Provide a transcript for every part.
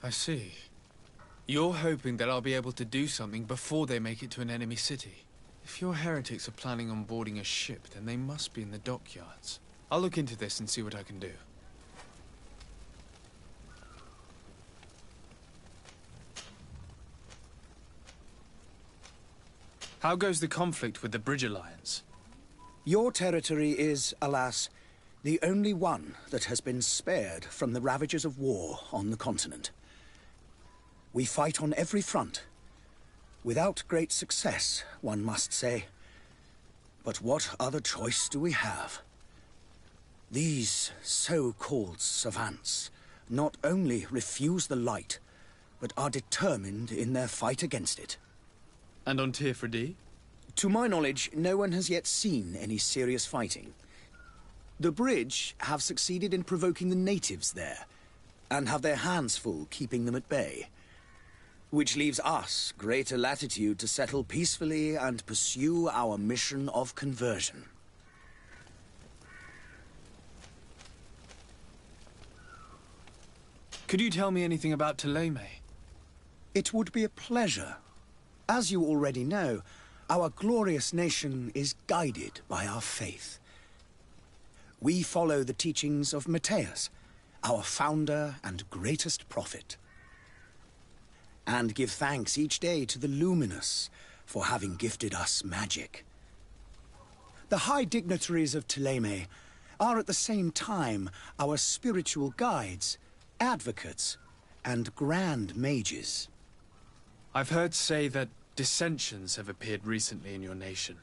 I see. You're hoping that I'll be able to do something before they make it to an enemy city. If your heretics are planning on boarding a ship, then they must be in the dockyards. I'll look into this and see what I can do. How goes the conflict with the Bridge Alliance? Your territory is, alas, the only one that has been spared from the ravages of war on the continent. We fight on every front. Without great success, one must say. But what other choice do we have? These so-called savants not only refuse the light, but are determined in their fight against it. And on Tirfredi? To my knowledge, no one has yet seen any serious fighting. The Bridge have succeeded in provoking the natives there, and have their hands full keeping them at bay. Which leaves us greater latitude to settle peacefully and pursue our mission of conversion. Could you tell me anything about Thélème? It would be a pleasure. As you already know, our glorious nation is guided by our faith. We follow the teachings of Matthias, our founder and greatest prophet, and give thanks each day to the Luminous for having gifted us magic. The high dignitaries of Thélème are at the same time our spiritual guides, advocates, and grand mages. I've heard say that dissensions have appeared recently in your nation.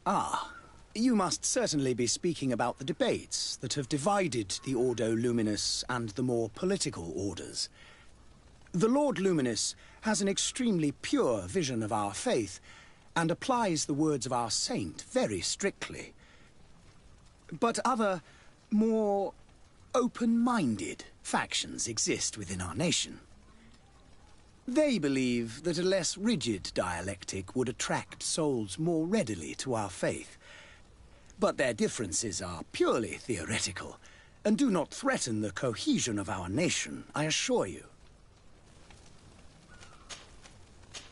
Ah, you must certainly be speaking about the debates that have divided the Ordo Luminous and the more political orders. The Lord Luminous has an extremely pure vision of our faith and applies the words of our saint very strictly. But other, more open-minded factions exist within our nation. They believe that a less rigid dialectic would attract souls more readily to our faith. But their differences are purely theoretical and do not threaten the cohesion of our nation, I assure you.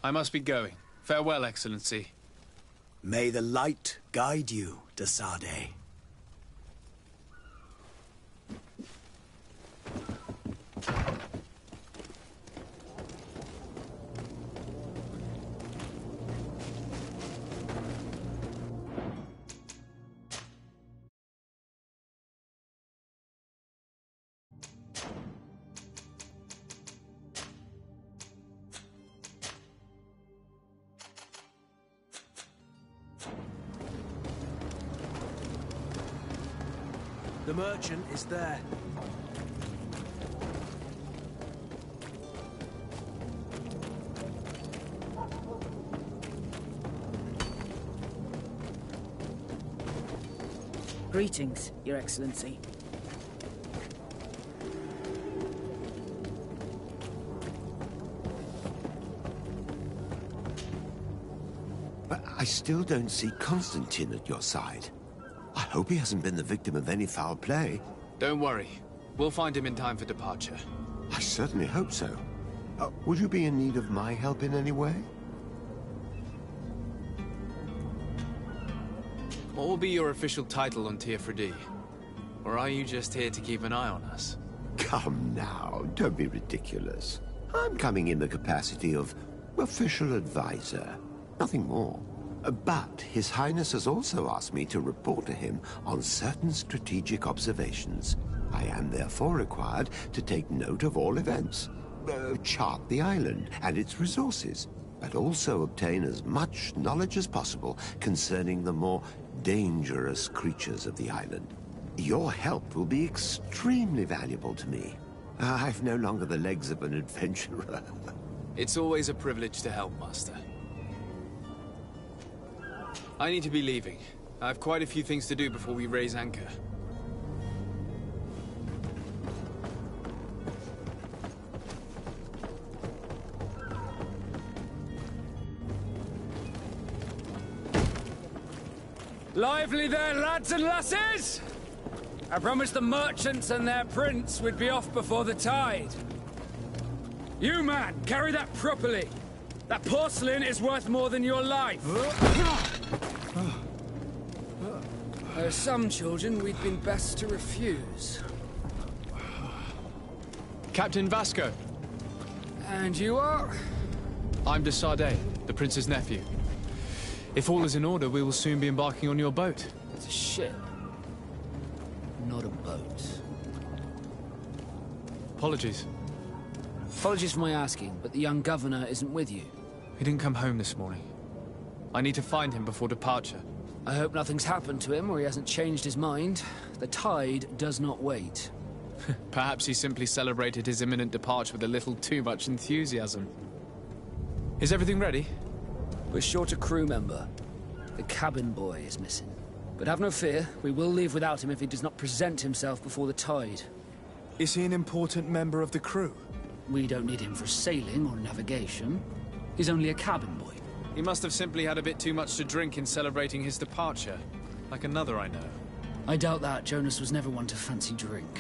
I must be going. Farewell, Excellency. May the light guide you, de Sade. The merchant is there. Greetings, Your Excellency. But I still don't see Constantine at your side. I hope he hasn't been the victim of any foul play. Don't worry. We'll find him in time for departure. I certainly hope so. Would you be in need of my help in any way? What will be your official title on Tirfredi? Or are you just here to keep an eye on us? Come now, don't be ridiculous. I'm coming in the capacity of official advisor, nothing more. But His Highness has also asked me to report to him on certain strategic observations. I am therefore required to take note of all events, chart the island and its resources, but also obtain as much knowledge as possible concerning the more dangerous creatures of the island. Your help will be extremely valuable to me. I've no longer the legs of an adventurer. It's always a privilege to help, Master. I need to be leaving. I have quite a few things to do before we raise anchor. Lively there, lads and lasses! I promised the merchants and their prince we'd be off before the tide. You, man, carry that properly. That porcelain is worth more than your life. There are some children we'd been best to refuse. Captain Vasco. And you are? I'm de Sardet, the prince's nephew. If all is in order, we will soon be embarking on your boat. It's a ship, not a boat. Apologies. Apologies for my asking, but the young governor isn't with you. He didn't come home this morning. I need to find him before departure. I hope nothing's happened to him or he hasn't changed his mind. The tide does not wait. Perhaps he simply celebrated his imminent departure with a little too much enthusiasm. Is everything ready? We're short a crew member. The cabin boy is missing. But have no fear, we will leave without him if he does not present himself before the tide. Is he an important member of the crew? We don't need him for sailing or navigation. He's only a cabin boy. He must have simply had a bit too much to drink in celebrating his departure. Like another I know. I doubt that. Jonas was never one to fancy drink.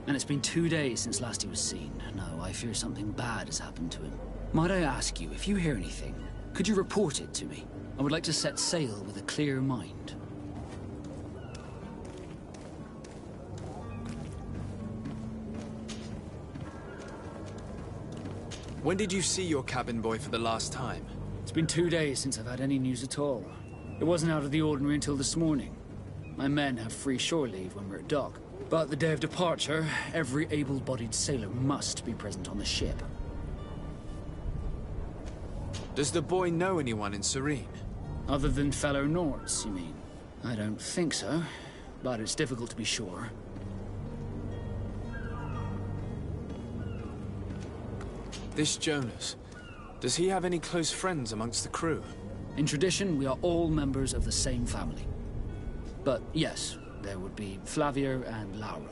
And it's been 2 days since last he was seen. No, I fear something bad has happened to him. Might I ask you, if you hear anything, could you report it to me? I would like to set sail with a clear mind. When did you see your cabin boy for the last time? It's been 2 days since I've had any news at all. It wasn't out of the ordinary until this morning. My men have free shore leave when we're at dock. But the day of departure, every able-bodied sailor must be present on the ship. Does the boy know anyone in Serene? Other than fellow Nords, you mean? I don't think so, but it's difficult to be sure. This Jonas, does he have any close friends amongst the crew? In tradition, we are all members of the same family. But yes, there would be Flavia and Lauro.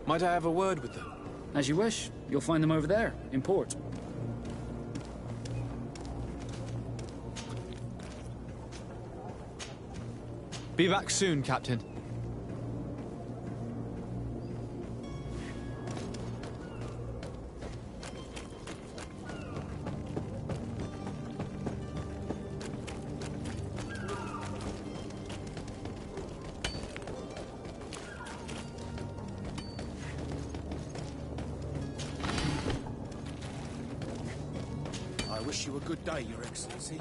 Might I have a word with them? As you wish. You'll find them over there, in port. Be back soon, Captain. I wish you a good day, Your Excellency.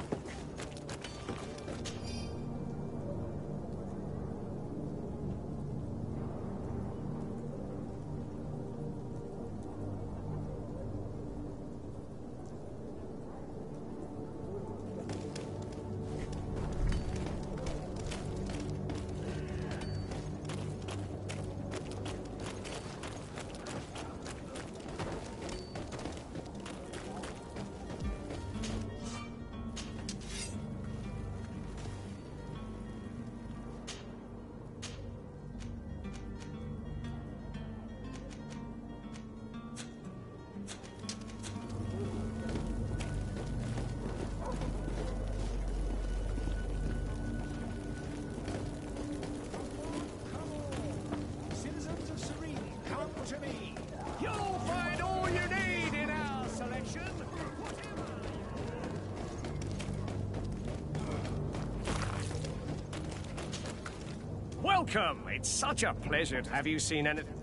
Welcome! It's such a pleasure to have you seen anything.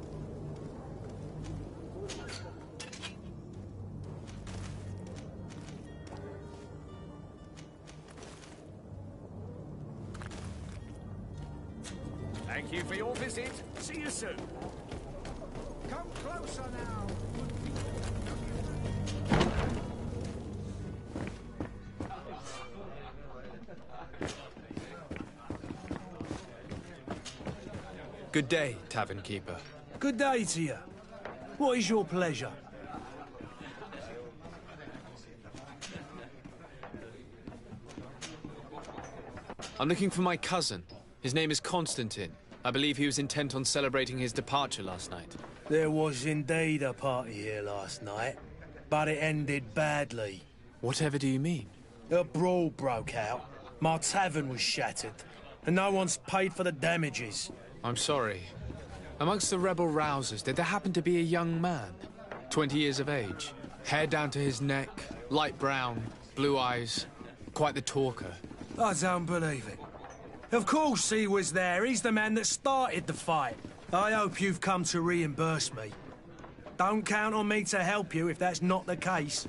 Thank you for your visit. See you soon. Come closer now. Good day, tavern keeper. Good day to you. What is your pleasure? I'm looking for my cousin. His name is Constantine. I believe he was intent on celebrating his departure last night. There was indeed a party here last night, but it ended badly. Whatever do you mean? A brawl broke out. My tavern was shattered, and no one's paid for the damages. I'm sorry. Amongst the rebel rousers, did there happen to be a young man? 20 years of age? Hair down to his neck, light brown, blue eyes. Quite the talker. I don't believe it. Of course he was there. He's the man that started the fight. I hope you've come to reimburse me. Don't count on me to help you if that's not the case.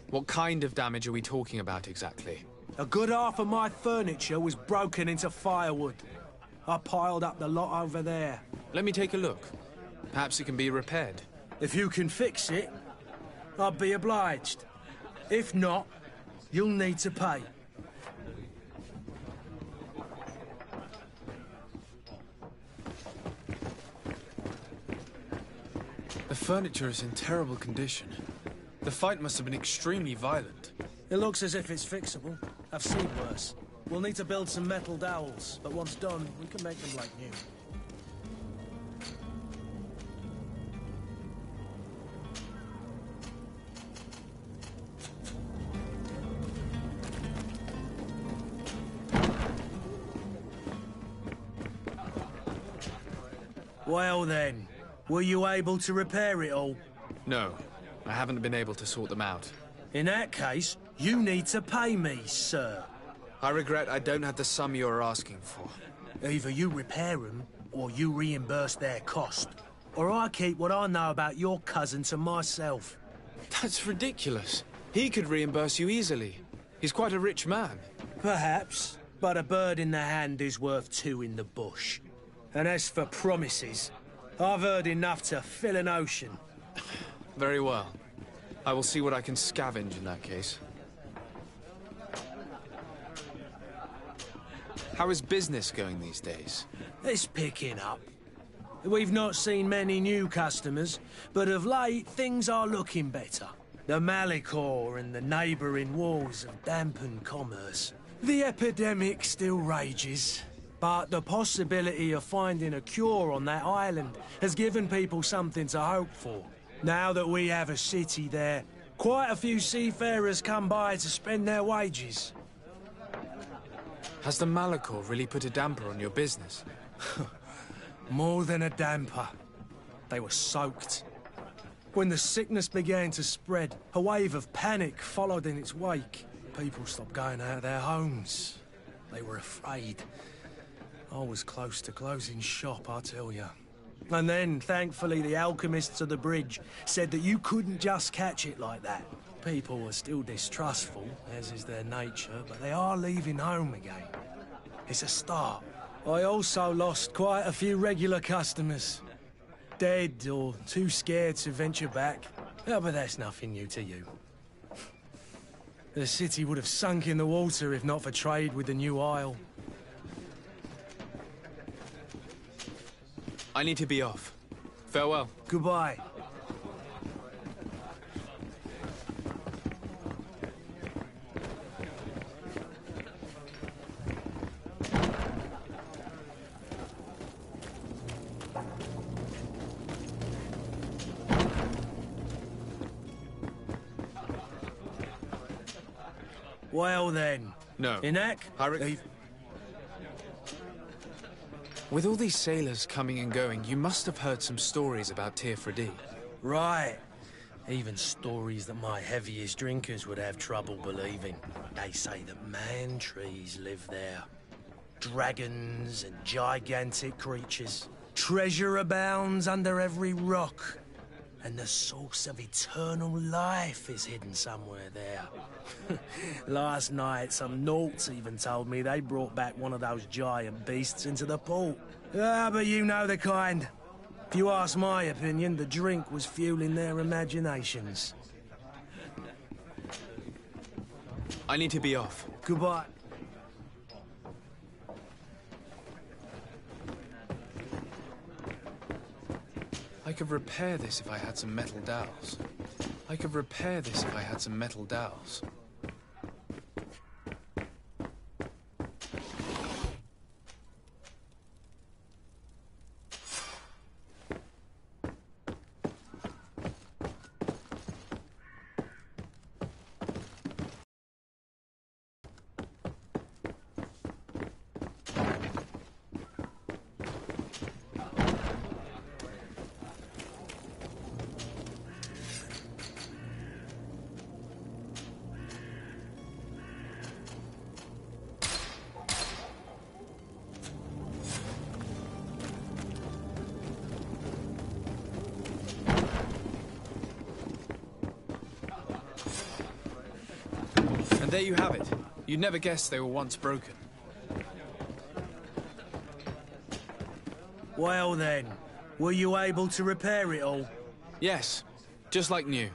What kind of damage are we talking about exactly? A good half of my furniture was broken into firewood. I piled up the lot over there. Let me take a look. Perhaps it can be repaired. If you can fix it, I'd be obliged. If not, you'll need to pay. The furniture is in terrible condition. The fight must have been extremely violent. It looks as if it's fixable. I've seen worse. We'll need to build some metal dowels, but once done, we can make them like new. Well then, were you able to repair it all? No, I haven't been able to sort them out. In that case, you need to pay me, sir. I regret I don't have the sum you are asking for. Either you repair them, or you reimburse their cost. Or I keep what I know about your cousin to myself. That's ridiculous. He could reimburse you easily. He's quite a rich man. Perhaps, but a bird in the hand is worth two in the bush. And as for promises, I've heard enough to fill an ocean. Very well. I will see what I can scavenge in that case. How is business going these days? It's picking up. We've not seen many new customers, but of late things are looking better. The Malicor and the neighbouring wars have dampened commerce. The epidemic still rages, but the possibility of finding a cure on that island has given people something to hope for. Now that we have a city there, quite a few seafarers come by to spend their wages. Has the Malicor really put a damper on your business? More than a damper. They were soaked. When the sickness began to spread, a wave of panic followed in its wake. People stopped going out of their homes. They were afraid. I was close to closing shop, I tell you. And then, thankfully, the alchemists of the bridge said that you couldn't just catch it like that. People were still distrustful, as is their nature, but they are leaving home again. It's a start. I also lost quite a few regular customers. Dead or too scared to venture back. Oh, but that's nothing new to you. The city would have sunk in the water if not for trade with the new isle. I need to be off. Farewell. Goodbye. Well then. No. Inak? With all these sailors coming and going, you must have heard some stories about Tirfredi. Right. Even stories that my heaviest drinkers would have trouble believing. They say that man-trees live there. Dragons and gigantic creatures. Treasure abounds under every rock. And the source of eternal life is hidden somewhere there. Last night, some Nauts even told me they brought back one of those giant beasts into the port. Ah, but you know the kind. If you ask my opinion, the drink was fueling their imaginations. I need to be off. Goodbye. I could repair this if I had some metal dowels. I could repair this if I had some metal dowels. there you have it. You'd never guess they were once broken. Well then, were you able to repair it all? Yes, just like new.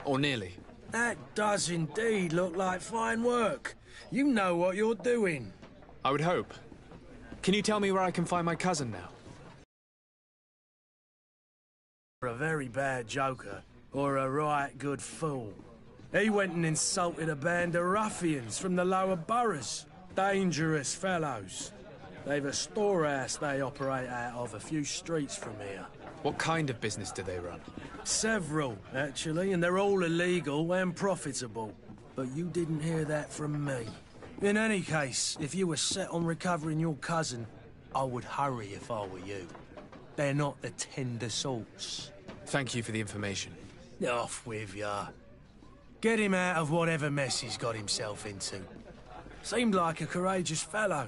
Or nearly. That does indeed look like fine work. You know what you're doing. I would hope. Can you tell me where I can find my cousin now? A very bad joker, or a right good fool. He went and insulted a band of ruffians from the lower boroughs. Dangerous fellows. They've a storehouse they operate out of a few streets from here. What kind of business do they run? Several, actually, and they're all illegal and profitable. But you didn't hear that from me. In any case, if you were set on recovering your cousin, I would hurry if I were you. They're not the tender sorts. Thank you for the information. Off with ya. Get him out of whatever mess he's got himself into. Seemed like a courageous fellow.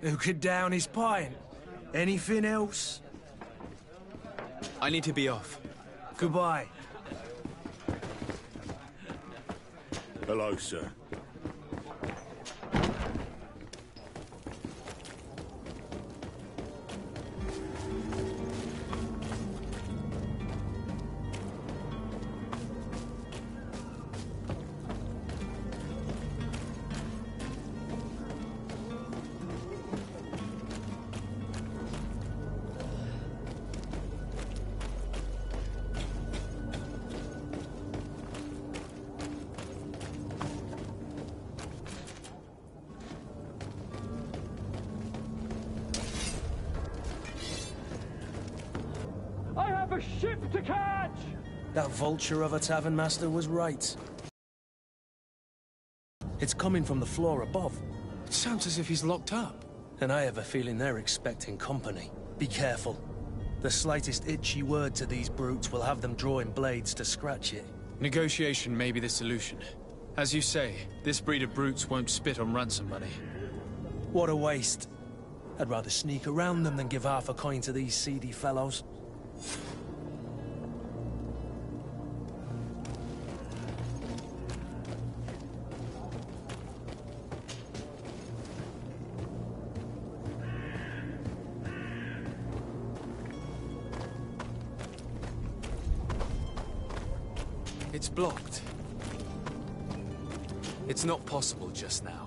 Who could down his pint. Anything else? I need to be off. Goodbye. Hello, sir. I have a ship to catch! That vulture of a tavern master was right. It's coming from the floor above. It sounds as if he's locked up. And I have a feeling they're expecting company. Be careful. The slightest itchy word to these brutes will have them drawing blades to scratch it. Negotiation may be the solution. As you say, this breed of brutes won't spit on ransom money. What a waste. I'd rather sneak around them than give half a coin to these seedy fellows. It's blocked. It's not possible just now.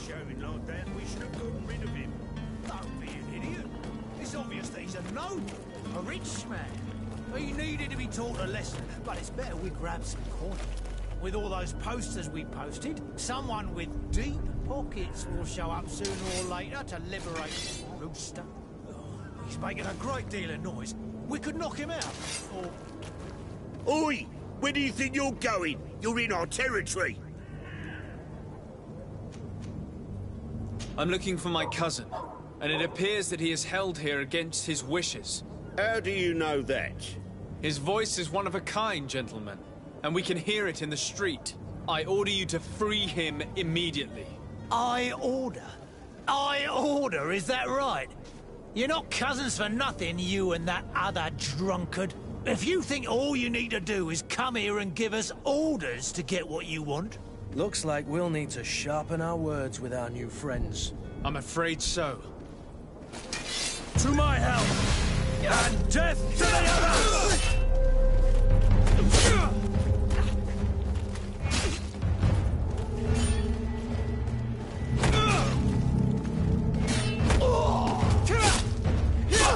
Shouting like that, we should have gotten rid of him. Don't be an idiot. It's obvious that he's a noble, a rich man. He needed to be taught a lesson, but it's better we grab some coin. With all those posters we posted, someone with deep pockets will show up sooner or later to liberate this rooster. Oh, he's making a great deal of noise. We could knock him out, or... Oi! Where do you think you're going? You're in our territory. I'm looking for my cousin, and it appears that he is held here against his wishes. How do you know that? His voice is one of a kind, gentlemen, and we can hear it in the street. I order you to free him immediately. I order? I order, is that right? You're not cousins for nothing, you and that other drunkard. If you think all you need to do is come here and give us orders to get what you want... Looks like we'll need to sharpen our words with our new friends. I'm afraid so. To my help! And death to the others! Yeah!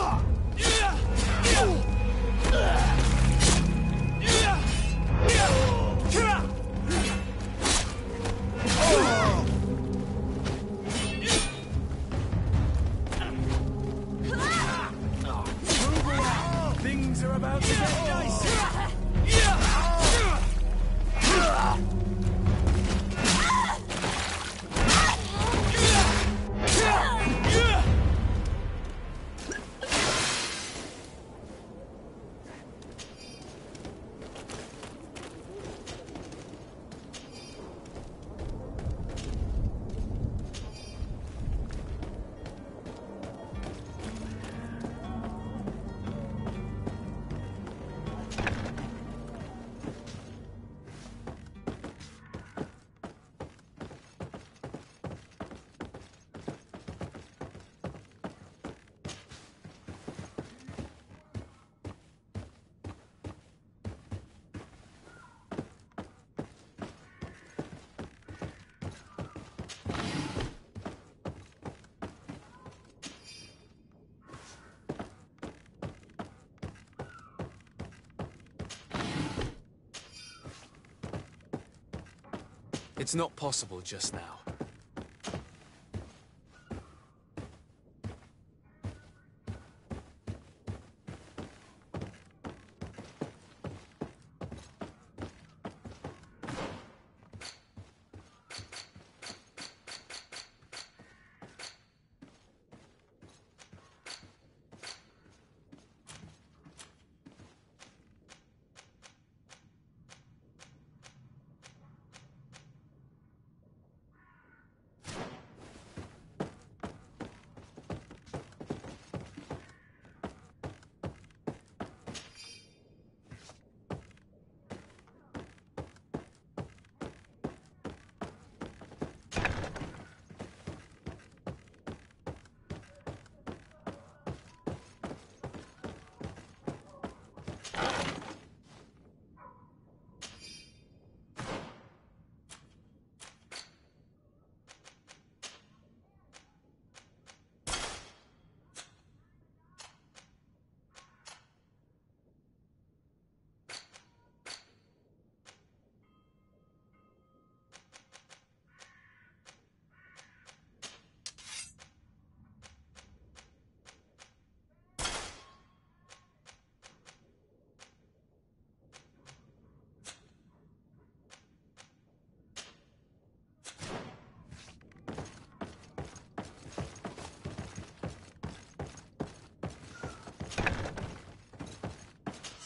Things are about to get dicey. It's not possible just now.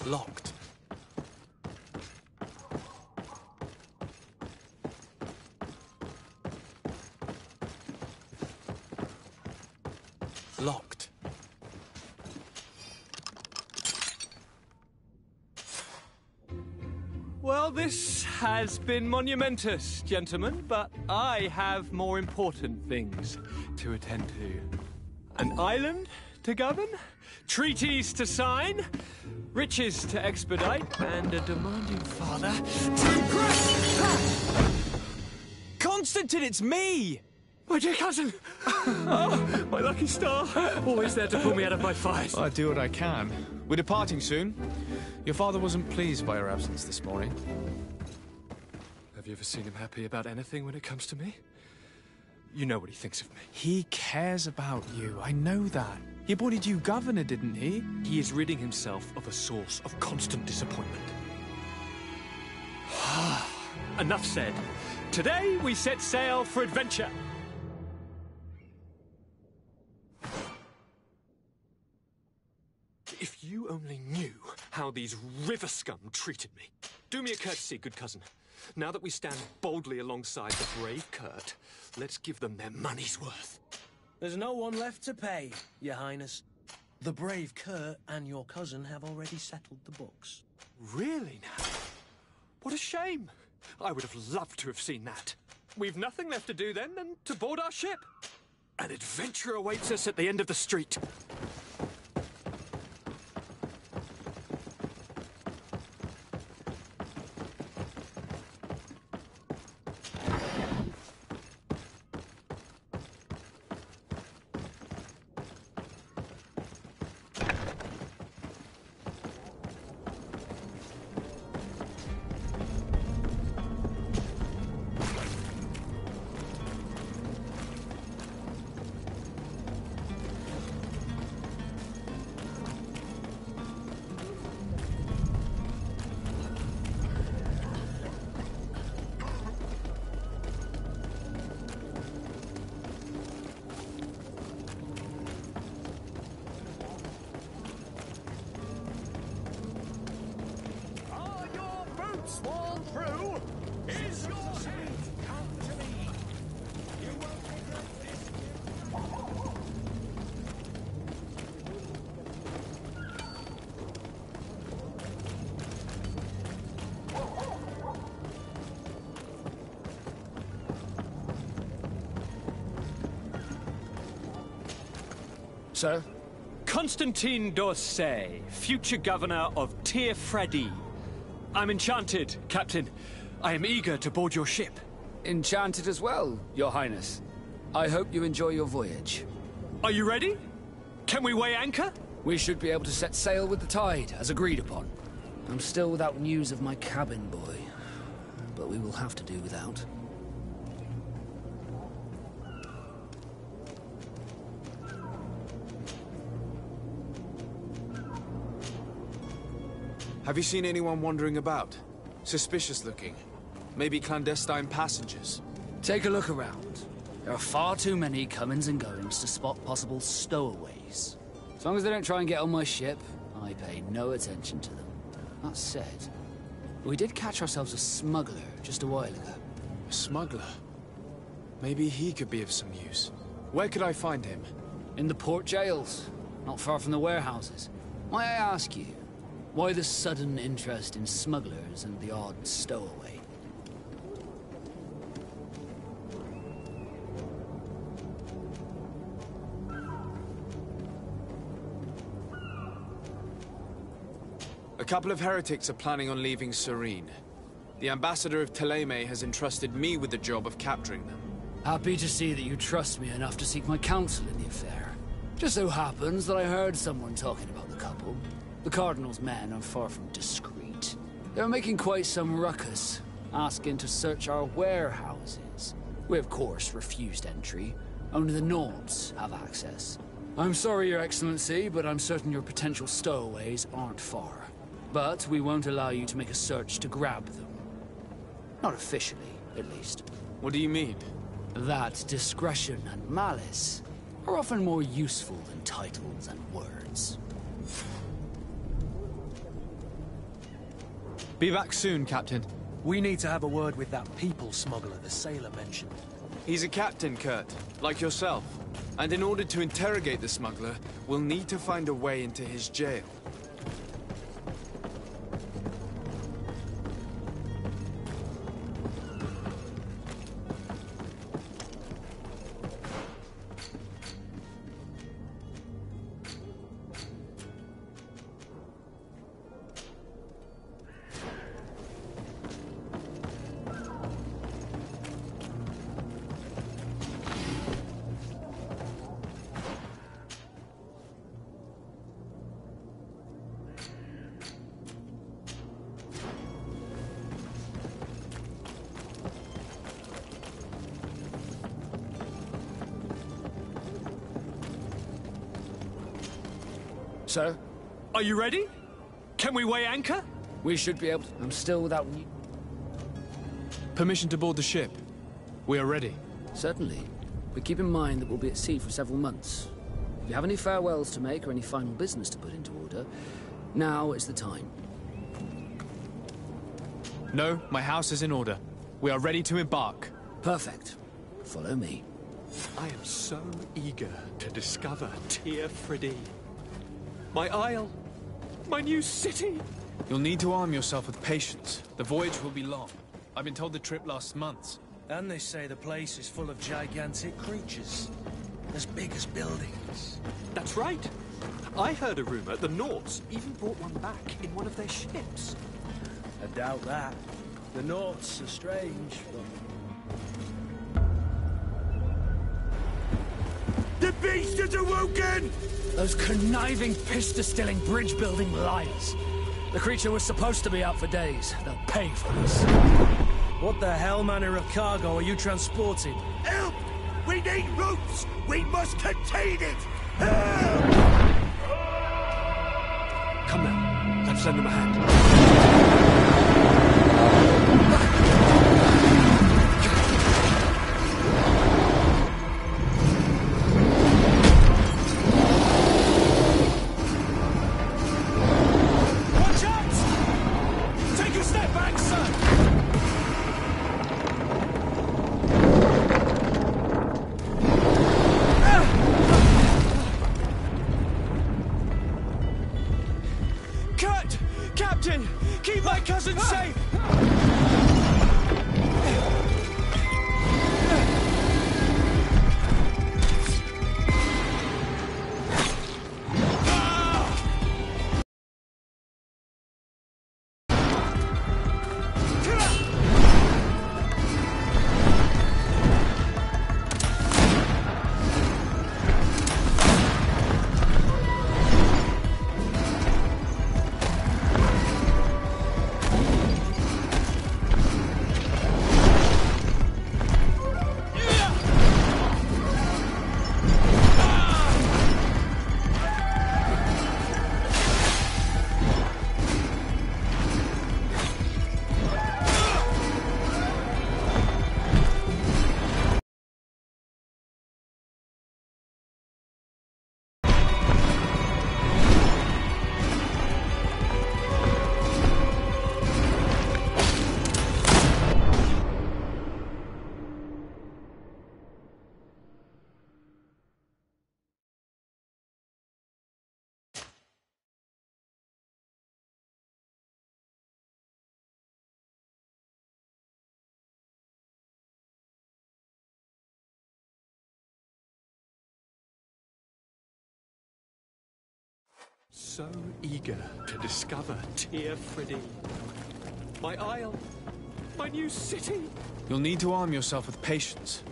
Locked. Locked. Well, this has been monumentous, gentlemen, but I have more important things to attend to. An island to govern, treaties to sign, riches to expedite, and a demanding father to impress. Constantine, it's me! My dear cousin! Oh, my lucky star. Always there to pull me out of my fight. I do what I can. We're departing soon. Your father wasn't pleased by your absence this morning. Have you ever seen him happy about anything when it comes to me? You know what he thinks of me. He cares about you, I know that. He appointed you governor, didn't he? He is ridding himself of a source of constant disappointment. Enough said. Today we set sail for adventure. If you only knew how these river scum treated me. Do me a courtesy, good cousin. Now that we stand boldly alongside the brave Kurt, let's give them their money's worth. There's no one left to pay, Your Highness. The brave Kurt and your cousin have already settled the books. Really now? What a shame. I would have loved to have seen that. We've nothing left to do then than to board our ship. An adventure awaits us at the end of the street. sworn through is your head. Come to me. You won't regret this. Sir? Constantine d'Orsay, future governor of Tir-Fredi. I'm enchanted, Captain. I am eager to board your ship. Enchanted as well, Your Highness. I hope you enjoy your voyage. Are you ready? Can we weigh anchor? We should be able to set sail with the tide, as agreed upon. I'm still without news of my cabin boy, but we will have to do without. Have you seen anyone wandering about? Suspicious looking. Maybe clandestine passengers. Take a look around. There are far too many comings and goings to spot possible stowaways. As long as they don't try and get on my ship, I pay no attention to them. That said, we did catch ourselves a smuggler just a while ago. A smuggler? Maybe he could be of some use. Where could I find him? In the port jails, not far from the warehouses. May I ask you, why the sudden interest in smugglers and the odd stowaway? A couple of heretics are planning on leaving Serene. The ambassador of Teleme has entrusted me with the job of capturing them. Happy to see that you trust me enough to seek my counsel in the affair. Just so happens that I heard someone talking about the couple. The Cardinal's men are far from discreet. They're making quite some ruckus, asking to search our warehouses. We, of course, refused entry. Only the Nords have access. I'm sorry, Your Excellency, but I'm certain your potential stowaways aren't far. But we won't allow you to make a search to grab them. Not officially, at least. What do you mean? That discretion and malice are often more useful than titles and words. Be back soon, Captain. We need to have a word with that people smuggler the sailor mentioned. He's a captain, Kurt, like yourself. And in order to interrogate the smuggler, we'll need to find a way into his jail. Sir? Are you ready? Can we weigh anchor? We should be able to. I'm still without... Permission to board the ship. We are ready. Certainly. But keep in mind that we'll be at sea for several months. If you have any farewells to make or any final business to put into order, now is the time. No, my house is in order. We are ready to embark. Perfect. Follow me. I am so eager to discover Tir-Fredi. My isle. My new city. You'll need to arm yourself with patience. The voyage will be long. I've been told the trip lasts months. And they say the place is full of gigantic creatures. As big as buildings. That's right. I heard a rumor the Nords even brought one back in one of their ships. I doubt that. The Nords are strange, but... The beast has awoken! Those conniving, piss-distilling, bridge-building liars. The creature was supposed to be out for days. They'll pay for this. What the hell manner of cargo are you transporting? Help! We need ropes! We must contain it! Help! Come now. Let's lend them a hand. Take a step back, sir! Kurt! Captain! Keep my cousin safe! So eager to discover Tear Freddy. My isle, my new city. You'll need to arm yourself with patience.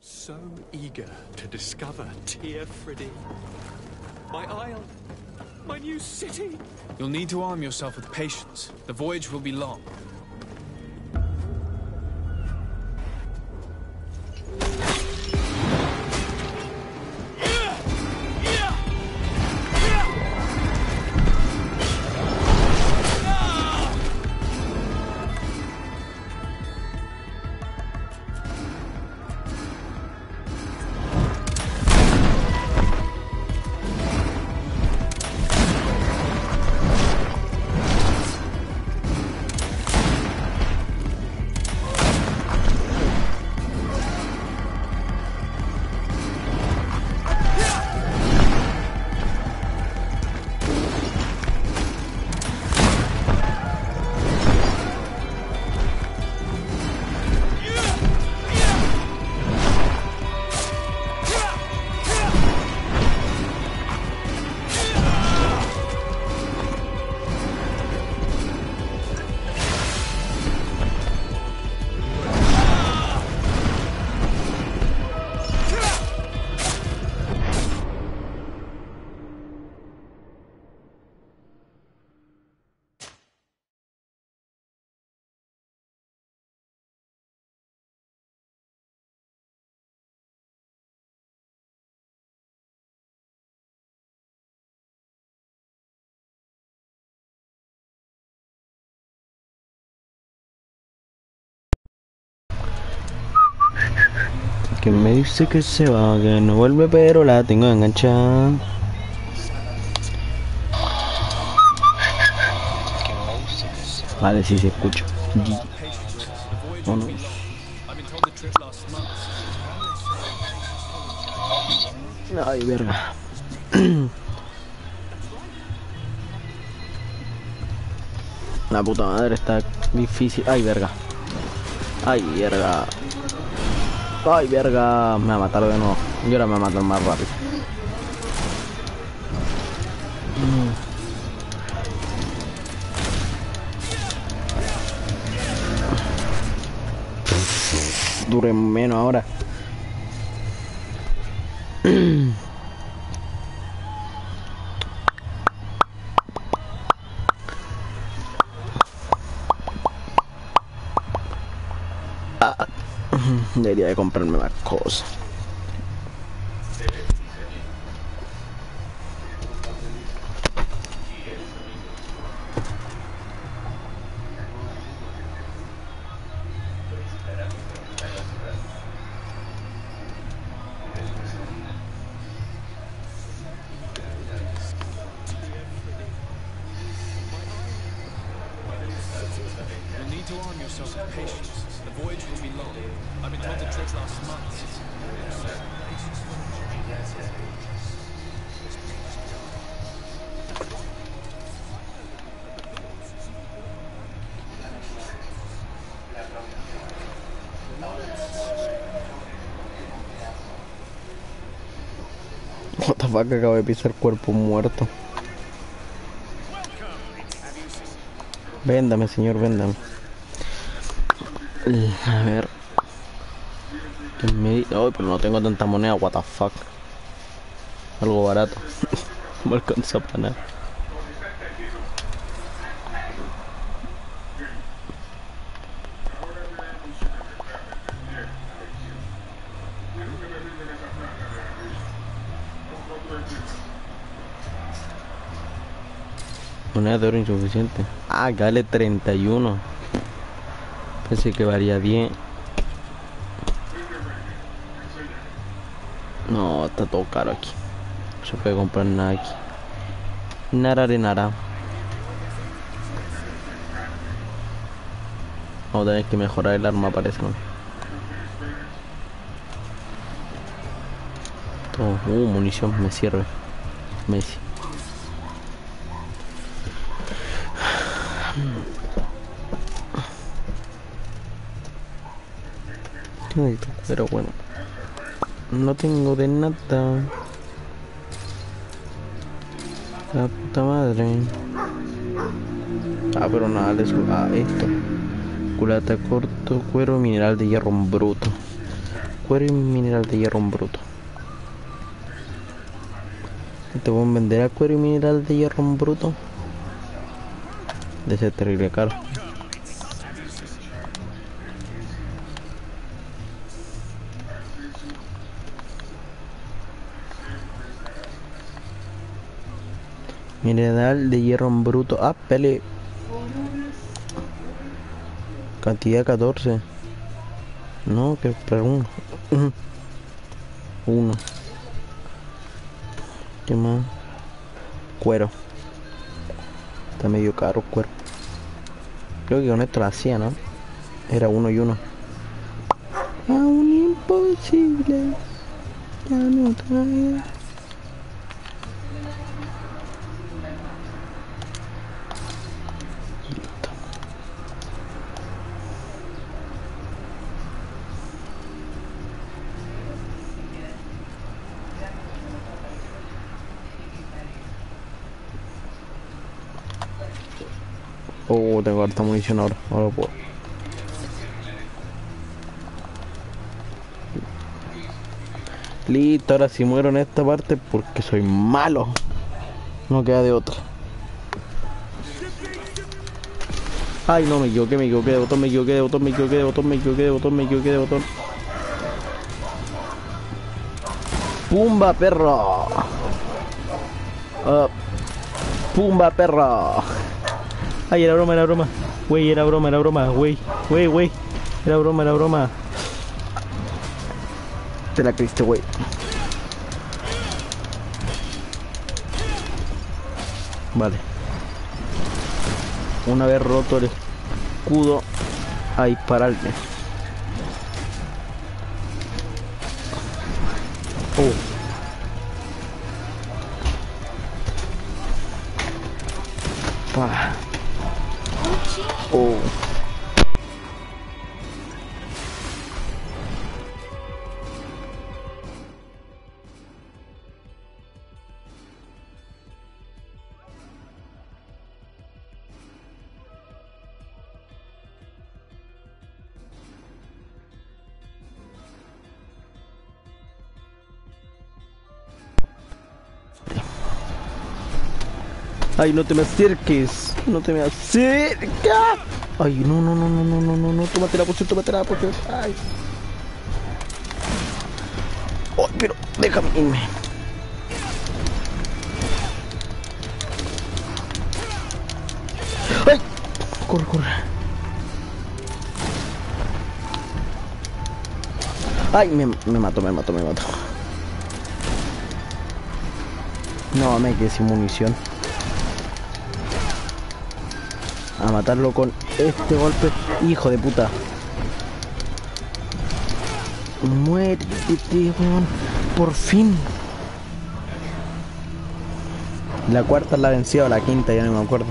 So eager to discover Tear Freddy. My isle, my new city. You'll need to arm yourself with patience. The voyage will be long. Que me dice que se va, que no vuelve, pero la tengo enganchada. Vale, sí se escucha. Vámonos. Ay, verga. La puta madre está difícil. Ay, verga. Ay, verga. Ay, verga. Me va a matar de nuevo. Y ahora me va a matar más rápido. Dure menos ahora. Debería de comprarme más cosas. What the fuck, acabo de pisar cuerpo muerto. Véndame, señor, véndame. A ver. Ay, pero no tengo tanta moneda, what the fuck. Algo barato. No me alcanza para nada. Moneda de oro insuficiente. Ah, que vale 31. Pensé que valía 10. No, está todo caro aquí. No se puede comprar nada aquí. Nada de nada. Vamos a tener que mejorar el arma, parece, ¿no? Todo, munición, me sirve. Messi. Pero bueno, no tengo de nada. La puta madre. Ah, pero nada, les esto. Culata corto, cuero y mineral de hierro en bruto. Cuero y mineral de hierro en bruto. ¿Te pueden vender a cuero y mineral de hierro en bruto? De ser terrible caro. Mineral de hierro en bruto. Ah, pele. Cantidad 14. No, que para uno. Uno. ¿Qué más? Cuero. Está medio caro cuero. Creo que con esto la hacía, ¿no? Era uno y uno. Aún imposible. Ya no trae. Oh, tengo harta munición ahora. Ahora puedo. Listo, ahora si muero en esta parte porque soy malo. No queda de otra. Ay, no, me equivoqué de botón, me equivoqué de botón. ¡Pumba, perro! ¡Pumba, perro! Ay, era broma. Güey, era broma, güey. Era broma. Te la creíste, güey. Vale. Una vez roto el escudo, a dispararle. Oh. Pa. Oh. Ay, no te me acerques. No te me acerques. Ay, no, no, no, no, no, no, no, no. Tómate la poción, tómate la poción. Ay. Ay, pero déjame irme. Ay. Corre, corre. Ay, me mato. No, me quedé sin munición. A matarlo con este golpe. Hijo de puta. Muérete, weón. Por fin. La cuarta la venció, la quinta ya no me acuerdo.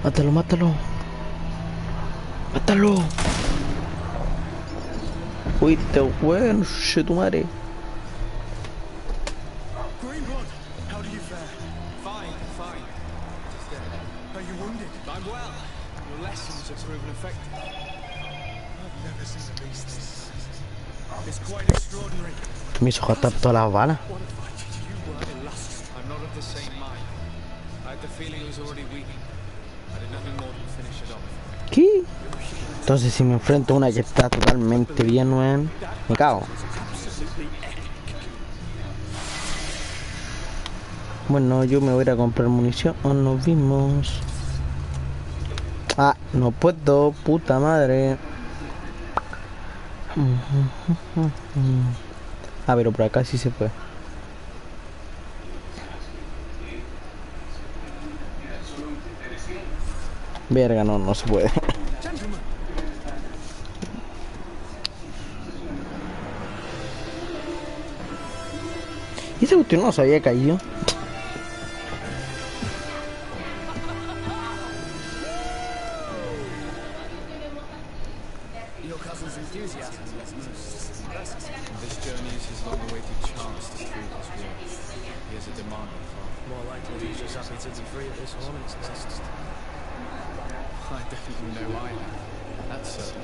Mátalo, mátalo. Mátalo. Fuiste bueno, che tu madre. How do you fare? Fine. Are you wounded? I'm well. Your lessons have proven effective. I've never seen a beast this. It's quite extraordinary. Me hizo gastar todas las balas. What a fight you were last. I'm not of the same mind. I had the feeling it was already weak. I did nothing more than finish it off. ¿Qué? Entonces si me enfrento a una que está totalmente bien, weón, me cago. Bueno, yo me voy a ir a comprar munición. Oh, nos vimos. Ah, no puedo, puta madre. Ah, pero por acá sí se puede. Verga, no se puede. ¿Y ese cuestión no se había caído? Your cousin's enthusiasm is most impressive. This journey is his long-awaited chance to prove his worth. He has a demand on father. More likely he's just happy to be free at this hornet's nest. I definitely know I have. That's certain.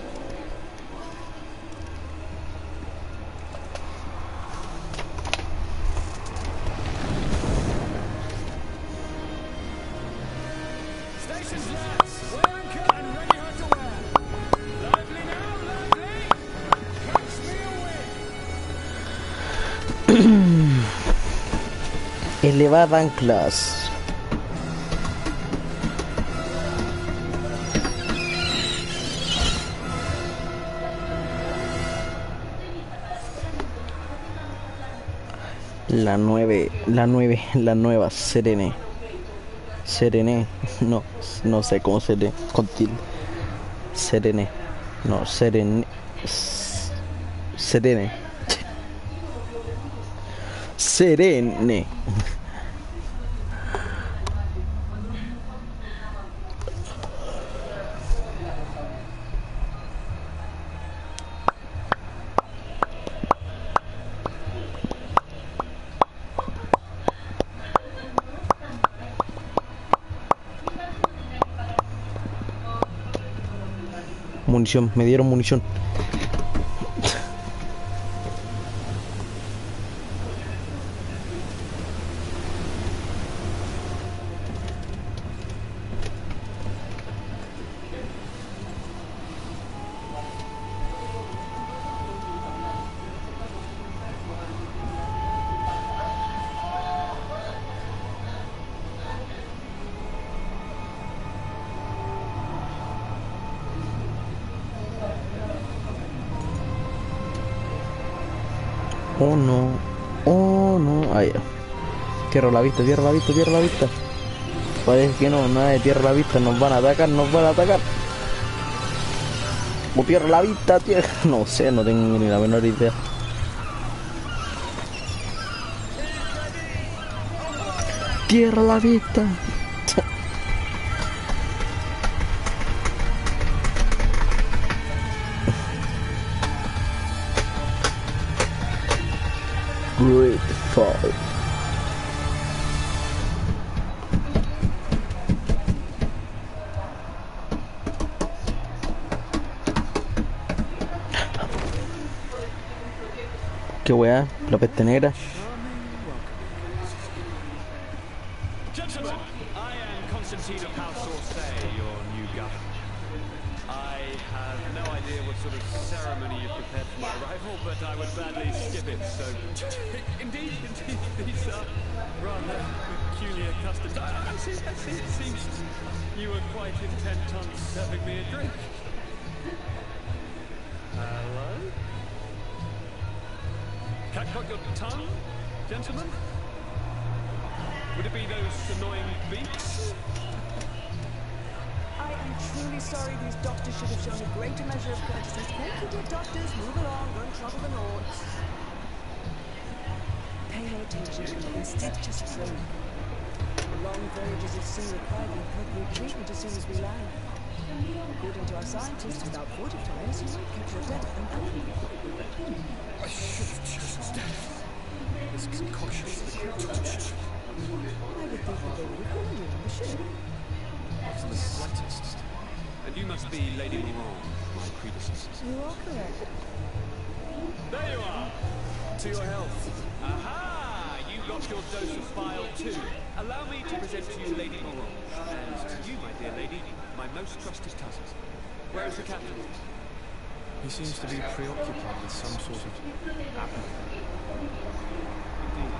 Stations, lads! Wear and cut and ready her to wear. Lively now, lively! Catch me away! Elevada anclas. La nueva Serene. Serene, no sé cómo se lee, con tilde. Serene, no, Serene. Serene. Serene. Munición, me dieron munición. Oh no. Oh no. Ahí. Cierra la vista, cierra la vista, cierra la vista. Parece que no, nada de tierra la vista. Nos van a atacar, nos van a atacar. O tierra la vista, tierra. No sé, no tengo ni la menor idea. Tierra la vista. Great fall. Qué weá, la peste negra. Gentlemen, I am Constantine of House Orsay, your new governor. I have no idea what sort of ceremony you've prepared for my arrival, but I would gladly skip it, so... Indeed, these are rather peculiar customs. I see, it seems you were quite intent on serving me a drink. Hello? Cat got your tongue, gentlemen? Would it be those annoying beaks? I am truly sorry these doctors should have shown a greater measure of courtesy. Thank you, dear doctors. Move along, don't trouble the Lord. Pay no attention to me. Instead, just drink. The long voyages at sea require the appropriate treatment as soon as we land. According to our scientists, without 40 times, you might catch your death and I should have chosen death. This was cautious. I would think that they would have warned you on the ship. That's the slightest. And you must be Lady Moran, my predecessor. You are correct. There you are! To your health. Aha! You got your dose of bile too. Allow me to present to you Lady Moran, and to you, my dear lady, my most trusted cousin. Where is the captain? He seems to be preoccupied with some sort of apathy. Indeed.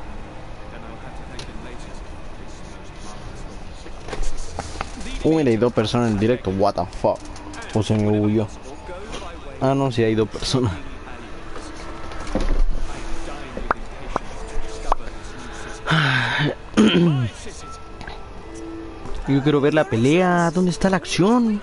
Then I'll have to thank him later for his most marvelous. Mira, hay dos personas en el directo. What the fuck. O se me huyó. Ah, no, sí hay dos personas. Yo quiero ver la pelea. ¿Dónde está la acción?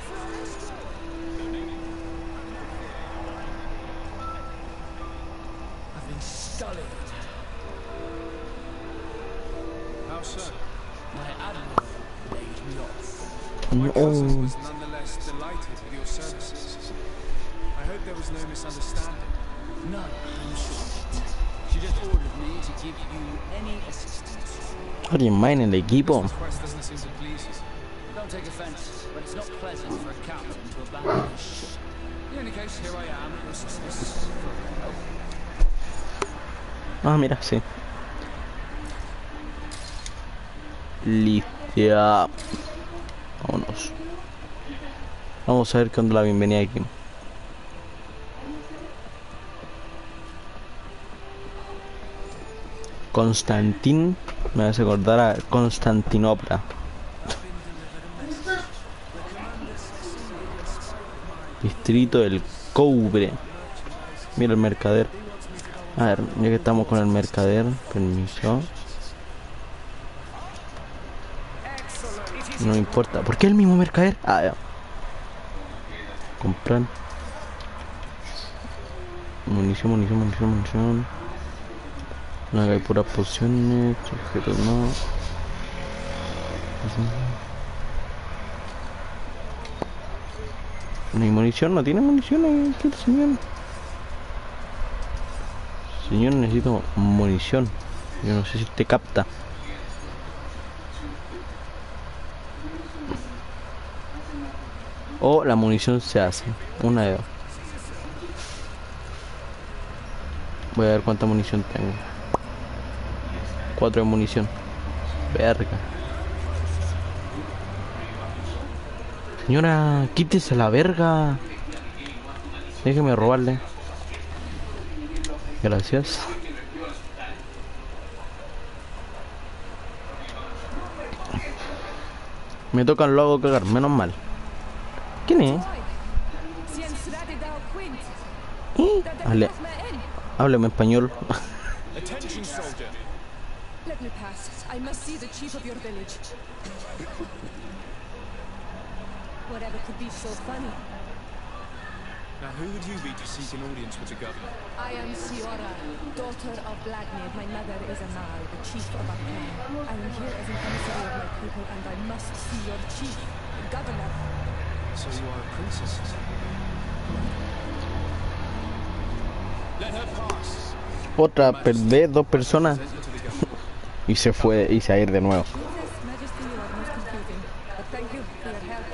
My cousin was nonetheless delighted with your services. I hope there was no misunderstanding. None, I'm sure of it. She just ordered me to give you any assistance. Alguien más en el equipo. This quest doesn't seem to please you. Don't take offense, but it's not pleasant for a captain to abandon a ship. In any case, here I am. This is Ah, mira, sí. Listo. Vámonos. Vamos a ver qué onda la bienvenida aquí. Constantín. Me hace acordar a Constantinopla. Distrito del Cobre. Mira el mercader. A ver, ya que estamos con el mercader. Permiso. No me importa. ¿Por qué el mismo mercader? Ah, ya. Comprar. Munición. No hay puras pociones. Objetos no. No hay munición, no tiene munición. ¿Qué señor? Señor, necesito munición. Yo no sé si te capta. O la munición se hace. Una de dos. Voy a ver cuánta munición tengo. 4 de munición. Verga. Señora, quítese la verga. Déjeme robarle. Gracias. Me tocan luego cagar, menos mal. ¿Quién es? Hábleme español. Let me pass. I must see the chief of your village. Whatever could be so funny? Now, who would you be to seek an audience with the governor? I am Siora, daughter of Vladimir. My mother is Amal, the chief of our clan. I am here as an emissary of my people, and I must see your chief, the governor. So you are a princess? Let her pass. Otra, perdé 2 personas. Y se fue, y se va a ir de nuevo. Majesty, you are most confusing, but thank you for your help.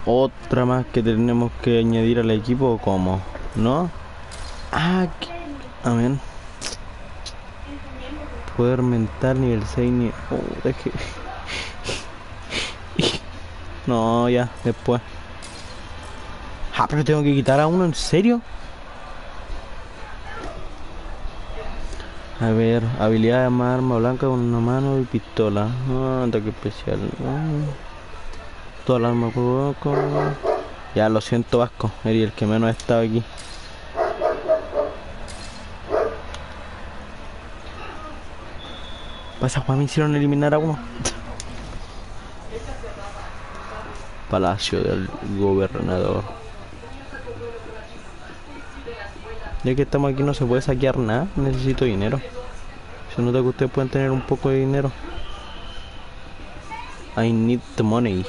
Otra más que tenemos que añadir al equipo, ¿cómo? ¿No? Ah, a ver. Poder mental nivel 6 ni... Oh, es que... No, ya, después. Ah, pero tengo que quitar a uno, ¿en serio? A ver, habilidad de arma blanca con una mano y pistola. Ah, ataque especial. Toda el arma con... Ya, lo siento, Vasco. Eres el que menos ha estado aquí. Pasa, Juan, me hicieron eliminar a uno. Palacio del gobernador. Ya que estamos aquí no se puede saquear nada. Necesito dinero. Se nota que ustedes pueden tener un poco de dinero. I need the money.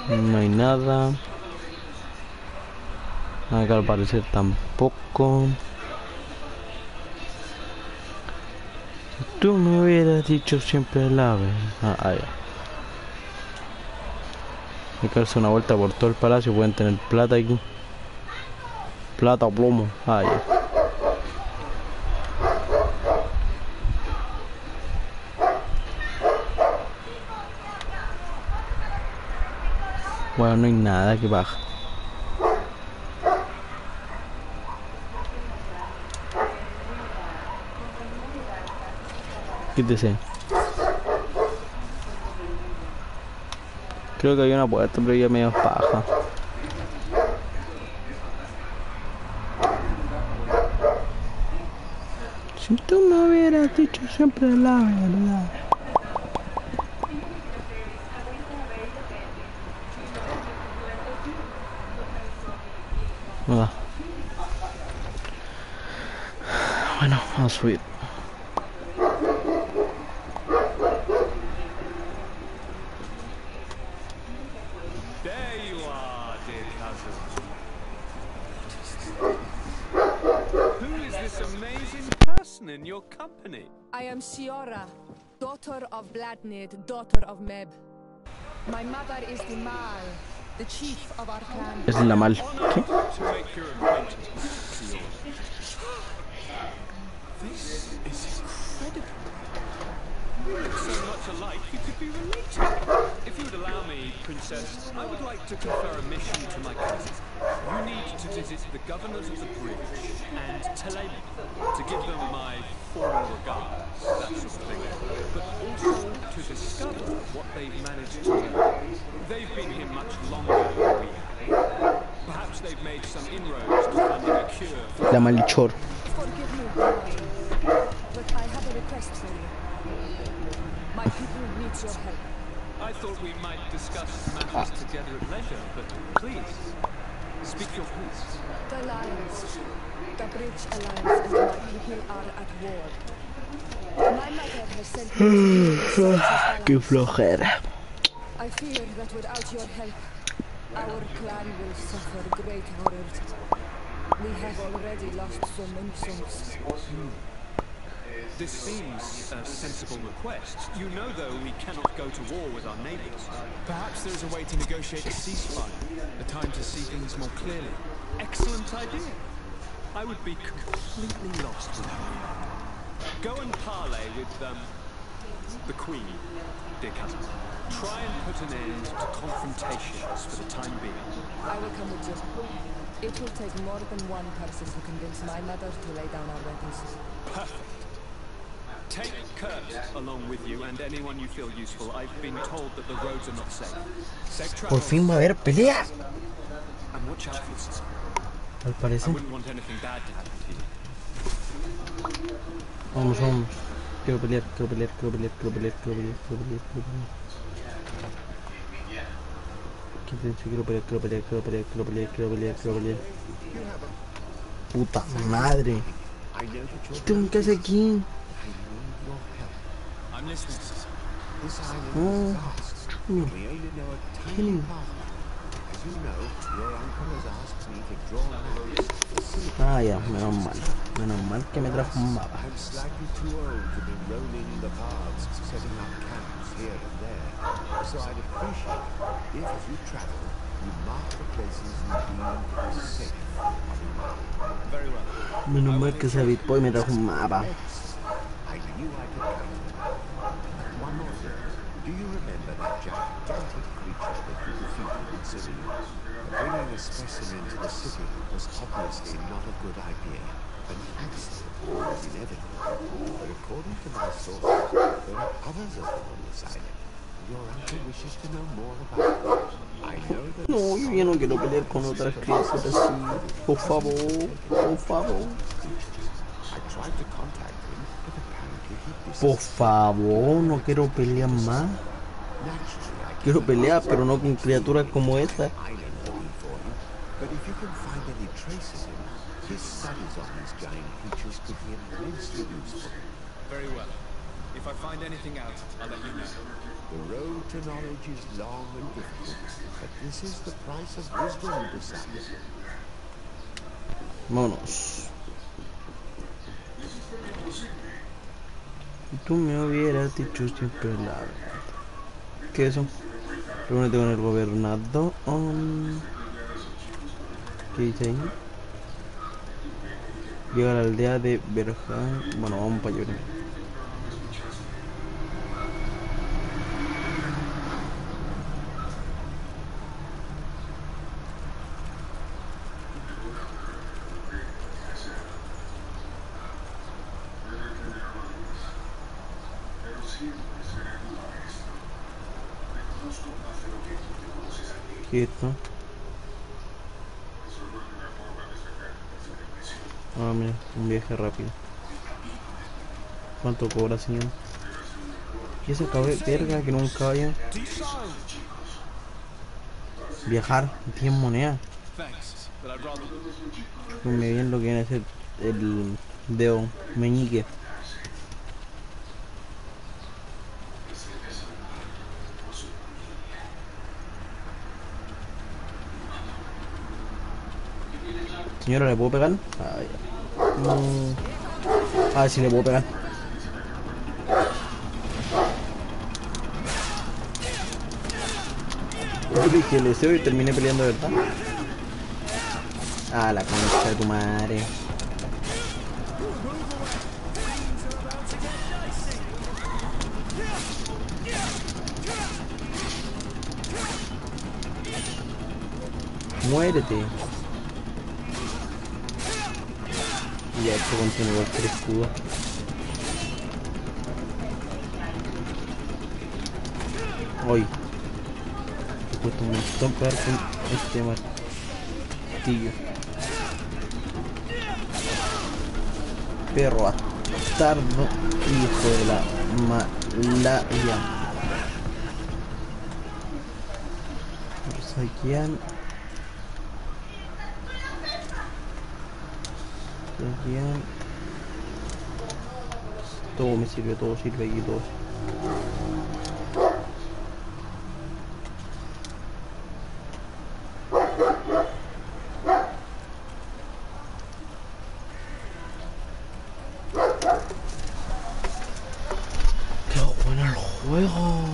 No hay nada. Acá al parecer tampoco. Si tú me hubieras dicho siempre la verdad. Ah, ya. Hay que darse una vuelta por todo el palacio. Pueden tener plata aquí. Plata o plomo. Ah, ya. Bueno, no hay nada que baja. Quítese. Creo que había una puerta, pero ya medio paja. Si tú me hubieras dicho siempre la verdad. Nada. Bueno, vamos a subir. In your company. I am Siora, daughter of Vladnid, daughter of Meb. My mother is the Mal, the chief of our clan. Es la Mal. To make your acquaintance, Siora. This is incredible. We look so much alike, you could be related. If you would allow me, Princess, I would like to confer a mission to my cousin. You need to visit the governors of the bridge and Telemi to give them my formal regards, that sort of thing. But also to discover what they've managed to do. They've been here much longer than we have. Perhaps they've made some inroads to finding a cure for... La Malchor. Forgive me, but I have a request for you. My people need your help. I thought we might discuss matters together at leisure, but please, speak your piece. The Alliance, the Bridge Alliance and my people are at war. My mother has sent me to Qué flojera. I fear that without your help, our clan will suffer great horrors. We have already lost so many souls. This seems a sensible request. You know, though, we cannot go to war with our neighbors. Perhaps there is a way to negotiate a ceasefire, a time to see things more clearly. Excellent idea. I would be completely lost without you. Go and parley with the Queen, dear cousin. Try and put an end to confrontations for the time being. I will come with you. It will take more than one person to convince my mother to lay down our weapons. Perfect. Take Kurt along with you and anyone you feel useful. I've been told that the roads are not safe. Safe Por fin va a haber pelea. And watch out for yourself. Al I parecer. wouldn't want anything bad to happen to you. Vamos, vamos. Quiero pelear, quiero pelear, quiero pelear, quiero pelear, quiero pelear, quiero pelear, quiero pelear. Quiero pelear, quiero pelear, quiero pelear, quiero pelear, quiero pelear, quiero pelear. Puta madre. ¿Qué tengo que hacer aquí? I'm listening, Cecil. This island Oh, is vast. We only know a tiny part of it. As you know, your uncle has asked me to draw maps. Ah, ya, menos mal. Menos mal que me trajo un mapa. I'm slightly too old to be roaming the paths, setting up camps here and there. So I'd appreciate it if, as you travel, you mark the places you deem to be safe on the map. Very well. Menos mal que se avispó y me trajo un mapa. I knew I could count on that. One more thing. Do you remember that gigantic creature that you defeated in Syria? Bringing a specimen to the city was obviously not a good idea. An accident was inevitable. But according to my sources, there are others of them on this island. Your uncle wishes to know more about them. I know that... No, yo ya no quiero pelear con otras criaturas así. Por favor, por favor. I tried to contact him, but apparently he Por favor, no quiero pelear más. Quiero pelear, pero no con criaturas como esta. But if you can find any trace of him, his studies on these giant creatures could be immensely useful. Very well. If I find anything out, I'll let you know. The road to knowledge is long and difficult, but this is the price of wisdom, decided. Vámonos. Si tú me hubieras dicho siempre la verdad. ¿Qué es eso? Reúnete con el gobernador. ¿Qué dice ahí? Llega a la aldea de Berjan. Bueno, vamos para allá. ¿Qué es esto? Ah, mira, un viaje rápido. ¿Cuánto cobra, señor? ¿Y ese cabrón verga que nunca vaya? Viajar, 10 monedas. Me bien lo que viene a ser el dedo meñique. Señora, ¿le puedo pegar? Ay, no. A ver si le puedo pegar. Yo dije el deseo y terminé peleando de verdad. Ah, la concha de tu madre. Muérete. Y ya esto continúa el escudo. Hoy me cuesta un montón pegar con este martillo. Perro bastardo, hijo de la malaya. Saquean. Todo me sirve, todo sirve aquí, todo. ¡Qué bueno el juego!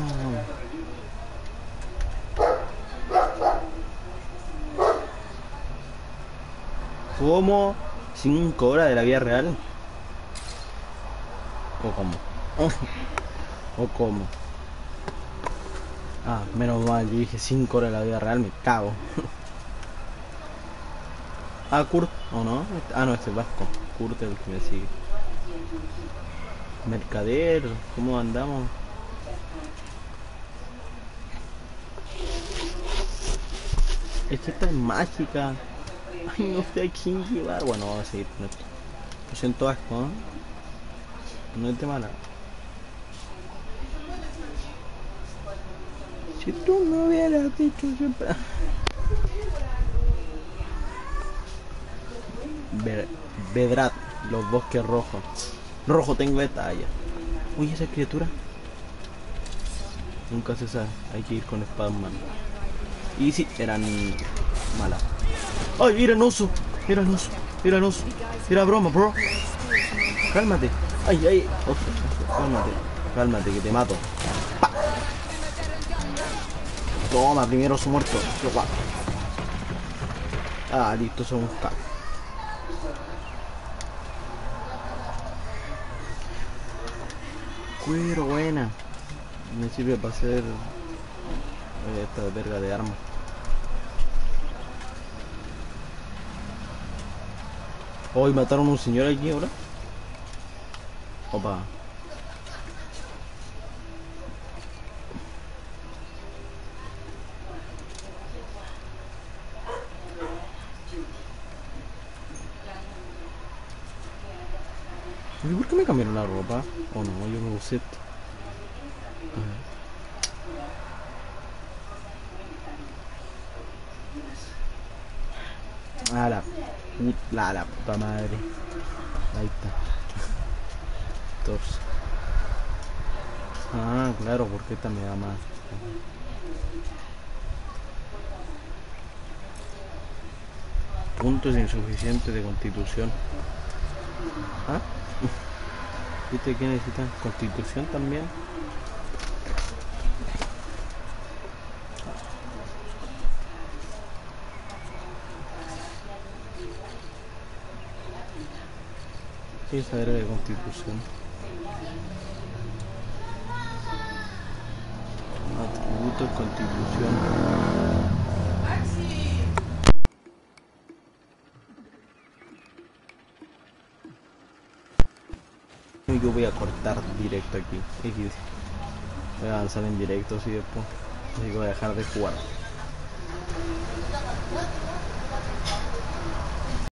¿Cómo? 5 horas de la vida real. ¿O cómo? ¿O cómo? Ah, menos mal, yo dije 5 horas de la vida real, me cago. Ah, Kurt, ¿o no? Ah, no, este es Vasco. Kurt es el que me sigue. Mercader, ¿cómo andamos? Es que esta es mágica. Ay, no sé a quién llevar. Bueno, vamos a seguir con esto. Lo siento, asco, ¿eh? No es de mala. Si tú me hubieras dicho siempre. Vedrat, los bosques rojos. Rojo tengo esta allá. Uy, esa criatura. Nunca se sabe. Hay que ir con espada en mano. Y sí, eran malas. ¡Ay, era el oso! Era el oso. Era el oso. Era broma, bro. Cálmate. ¡Ay, ay! Oso, cálmate. Cálmate, que te mato. ¡Pa! Toma, primero oso muerto. Ah, listo, somos K. Cuero, buena. Me sirve para hacer esta verga de arma. Hoy mataron a un señor aquí ahora. Opa. ¿Y por qué me cambiaron la ropa? Oh no, yo me usé esto. Ah, la puta madre. Ahí está. Torso. Ah, claro, porque esta me da más. Puntos insuficientes de constitución. ¿Ah? ¿Viste que necesitan constitución también? ¿Qué es saber de constitución? Atributos, constitución. Yo voy a cortar directo aquí. Voy a avanzar en directo así después. Así que voy a dejar de jugar.